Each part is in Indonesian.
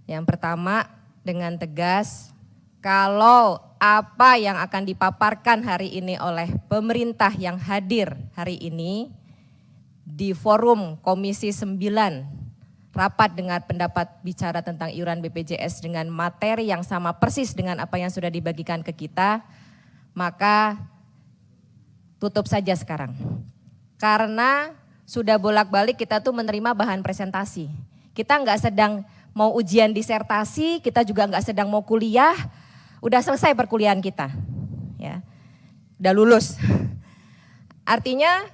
Yang pertama, dengan tegas, kalau apa yang akan dipaparkan hari ini oleh pemerintah yang hadir hari ini di forum Komisi 9, rapat dengar pendapat bicara tentang iuran BPJS dengan materi yang sama persis dengan apa yang sudah dibagikan ke kita, maka tutup saja sekarang. Karena sudah bolak-balik kita tuh menerima bahan presentasi. Kita nggak sedang mau ujian disertasi, kita juga nggak sedang mau kuliah, udah selesai perkuliahan kita, ya, udah lulus. Artinya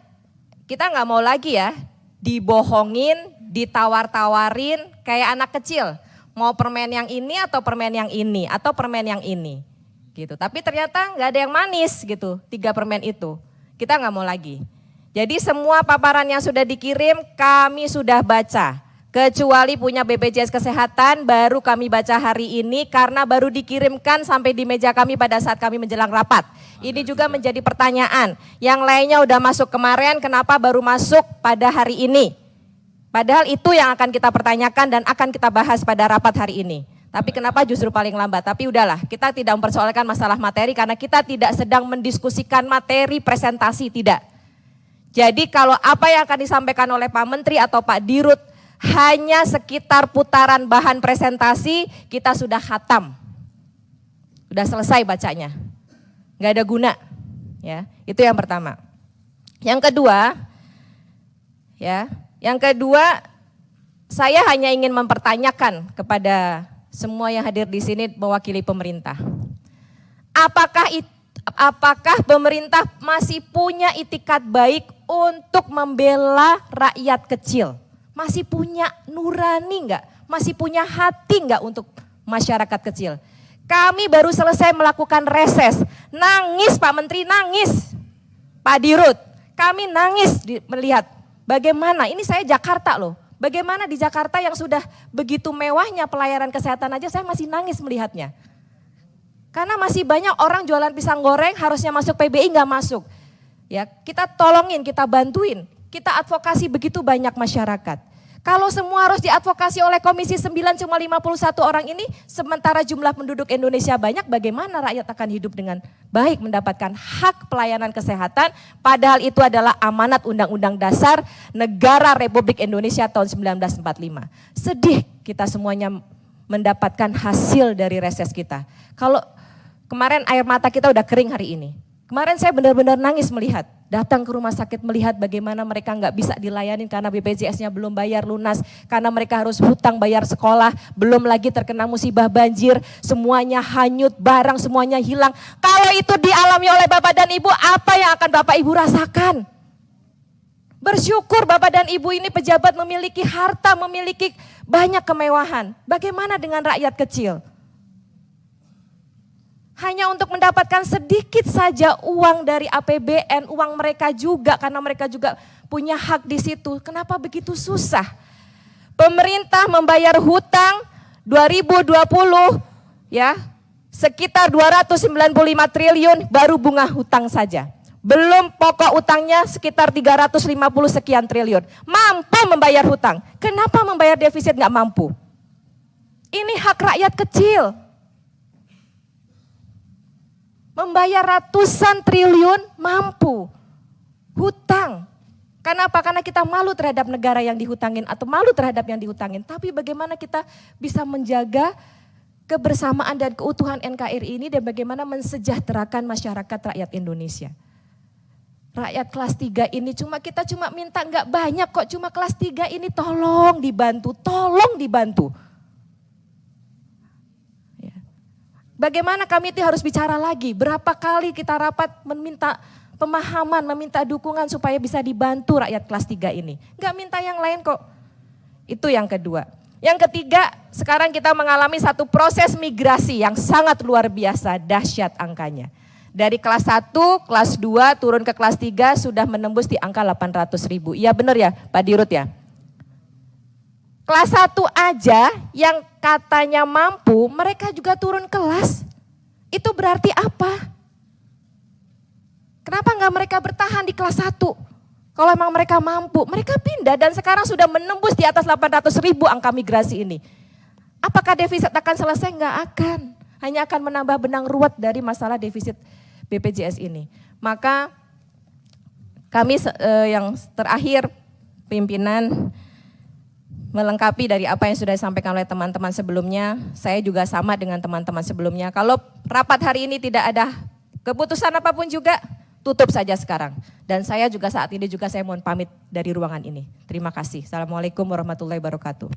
kita nggak mau lagi ya dibohongin, ditawar-tawarin kayak anak kecil, mau permen yang ini atau permen yang ini atau permen yang ini, gitu. Tapi ternyata nggak ada yang manis gitu, 3 permen itu, kita nggak mau lagi. Jadi semua paparan yang sudah dikirim kami sudah baca. Kecuali punya BPJS Kesehatan baru kami baca hari ini karena baru dikirimkan sampai di meja kami pada saat kami menjelang rapat. Ini juga menjadi pertanyaan. Yang lainnya udah masuk kemarin, kenapa baru masuk pada hari ini? Padahal itu yang akan kita pertanyakan dan akan kita bahas pada rapat hari ini. Tapi kenapa justru paling lambat? Tapi udahlah, kita tidak mempersoalkan masalah materi karena kita tidak sedang mendiskusikan materi presentasi, tidak. Jadi kalau apa yang akan disampaikan oleh Pak Menteri atau Pak Dirut hanya sekitar putaran bahan presentasi, kita sudah khatam. Sudah selesai bacanya. Nggak ada guna. Ya, itu yang pertama. Yang kedua, saya hanya ingin mempertanyakan kepada semua yang hadir di sini mewakili pemerintah. Apakah pemerintah masih punya itikat baik untuk membela rakyat kecil? Masih punya nurani enggak? Masih punya hati enggak untuk masyarakat kecil? Kami baru selesai melakukan reses. Nangis Pak Menteri, nangis. Pak Dirut, kami nangis melihat bagaimana, ini saya Jakarta loh. Bagaimana di Jakarta yang sudah begitu mewahnya pelayanan kesehatan aja saya masih nangis melihatnya. Karena masih banyak orang jualan pisang goreng harusnya masuk PBI enggak masuk. Ya, kita tolongin, kita bantuin. Kita advokasi begitu banyak masyarakat. Kalau semua harus diadvokasi oleh Komisi 9 cuma 51 orang ini, sementara jumlah penduduk Indonesia banyak, bagaimana rakyat akan hidup dengan baik mendapatkan hak pelayanan kesehatan, padahal itu adalah amanat Undang-Undang Dasar Negara Republik Indonesia tahun 1945. Sedih kita semuanya mendapatkan hasil dari reses kita. Kalau kemarin air mata kita udah kering hari ini. Kemarin saya benar-benar nangis melihat, datang ke rumah sakit melihat bagaimana mereka nggak bisa dilayani karena BPJS-nya belum bayar lunas, karena mereka harus hutang bayar sekolah, belum lagi terkena musibah banjir, semuanya hanyut, barang semuanya hilang. Kalau itu dialami oleh Bapak dan Ibu, apa yang akan Bapak Ibu rasakan? Bersyukur Bapak dan Ibu ini pejabat memiliki harta, memiliki banyak kemewahan. Bagaimana dengan rakyat kecil? Hanya untuk mendapatkan sedikit saja uang dari APBN, uang mereka juga karena mereka juga punya hak di situ. Kenapa begitu susah? Pemerintah membayar hutang 2020 ya sekitar 295 triliun baru bunga hutang saja. Belum pokok utangnya sekitar 350 sekian triliun. Mampu membayar hutang. Kenapa membayar defisit nggak mampu? Ini hak rakyat kecil. Membayar ratusan triliun mampu. Hutang. Kenapa? Karena kita malu terhadap negara yang dihutangin atau malu terhadap yang dihutangin. Tapi bagaimana kita bisa menjaga kebersamaan dan keutuhan NKRI ini dan bagaimana mensejahterakan masyarakat rakyat Indonesia. Rakyat kelas 3 ini kita cuma minta enggak banyak kok, cuma kelas 3 ini tolong dibantu, tolong dibantu. Bagaimana kami itu harus bicara lagi, berapa kali kita rapat meminta pemahaman, meminta dukungan supaya bisa dibantu rakyat kelas 3 ini. Enggak minta yang lain kok. Itu yang kedua. Yang ketiga, sekarang kita mengalami satu proses migrasi yang sangat luar biasa, dahsyat angkanya. Dari kelas 1, kelas 2 turun ke kelas 3 sudah menembus di angka 800.000. Iya benar ya Pak Dirut ya? Kelas 1 aja yang katanya mampu, mereka juga turun kelas. Itu berarti apa? Kenapa enggak mereka bertahan di kelas 1? Kalau emang mereka mampu, mereka pindah dan sekarang sudah menembus di atas 800.000 angka migrasi ini. Apakah defisit akan selesai? Enggak akan. Hanya akan menambah benang ruwet dari masalah defisit BPJS ini. Maka kami yang terakhir, pimpinan, melengkapi dari apa yang sudah disampaikan oleh teman-teman sebelumnya, saya juga sama dengan teman-teman sebelumnya. Kalau rapat hari ini tidak ada keputusan apapun juga, tutup saja sekarang. Dan saya juga saat ini saya mohon pamit dari ruangan ini. Terima kasih. Assalamualaikum warahmatullahi wabarakatuh.